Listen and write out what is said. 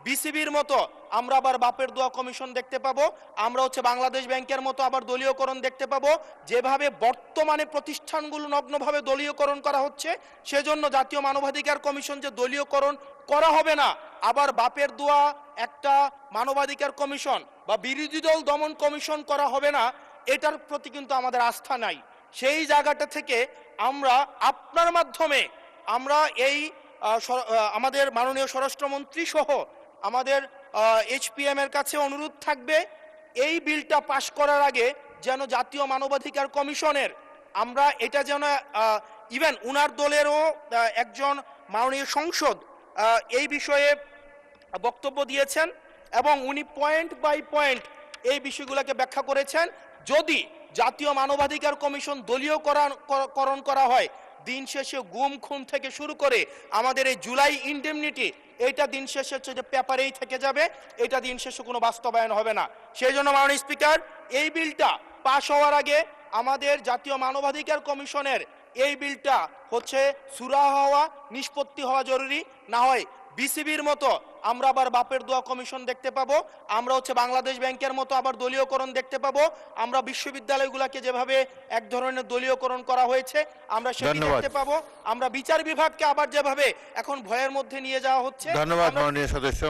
বিসিবির মতো আমরা আবার বাপের দোয়া কমিশন দেখতে পাবো, আমরা হচ্ছে বাংলাদেশ ব্যাংকের মতো আবার দলীয়করণ দেখতে পাবো। যেভাবে বর্তমানে প্রতিষ্ঠানগুলো নগ্নভাবে দলীয়করণ করা হচ্ছে, সেজন্য জাতীয় মানবাধিকার কমিশন যে দলীয়করণ করা হবে না, আবার বাপের দোয়া একটা মানবাধিকার কমিশন বা বিরোধী দল দমন কমিশন করা হবে না, এটার প্রতি কিন্তু আমাদের আস্থা নাই। সেই জায়গাটা থেকে আমরা আপনার মাধ্যমে আমরা এই আমাদের মাননীয় স্বরাষ্ট্রমন্ত্রী সহ আমাদের এইচপিএম এর কাছে অনুরোধ থাকবে, এই বিলটা পাশ করার আগে যেন জাতীয় মানবাধিকার কমিশনের আমরা এটা যেন ইভেন উনার দলেরও একজন মাননীয় সংসদ এই বিষয়ে বক্তব্য দিয়েছেন এবং উনি পয়েন্ট বাই পয়েন্ট এই বিষয়গুলোকে ব্যাখ্যা করেছেন। যদি জাতীয় মানবাধিকার কমিশন দলীয়করণ করা হয়, দিন শেষে গুম খুন থেকে শুরু করে আমাদের এই জুলাই ইনডেমনিটি, এইটা দিন শেষে হচ্ছে যে পেপারেই থেকে যাবে, এটা দিন শেষে কোনো বাস্তবায়ন হবে না। সেই জন্য মাননীয় স্পিকার, এই বিলটা পাশ হওয়ার আগে আমাদের জাতীয় মানবাধিকার কমিশনের এই বিলটা হচ্ছে সুরাহা হওয়া, নিষ্পত্তি হওয়া জরুরি। না হয় বিসিবির মতো আমরা আবার বাপের দোয়া কমিশন দেখতে পাবো, আমরা হচ্ছে বাংলাদেশ ব্যাংকের মতো আবার দলীয়করণ দেখতে পাবো, আমরা বিশ্ববিদ্যালয়গুলোকে যেভাবে এক ধরনের দলীয়করণ করা হয়েছে আমরা সেটি দেখতে পাবো, আমরা বিচার বিভাগকে আবার যেভাবে এখন ভয়ের মধ্যে নিয়ে যাওয়া হচ্ছে। ধন্যবাদ মাননীয় সদস্য।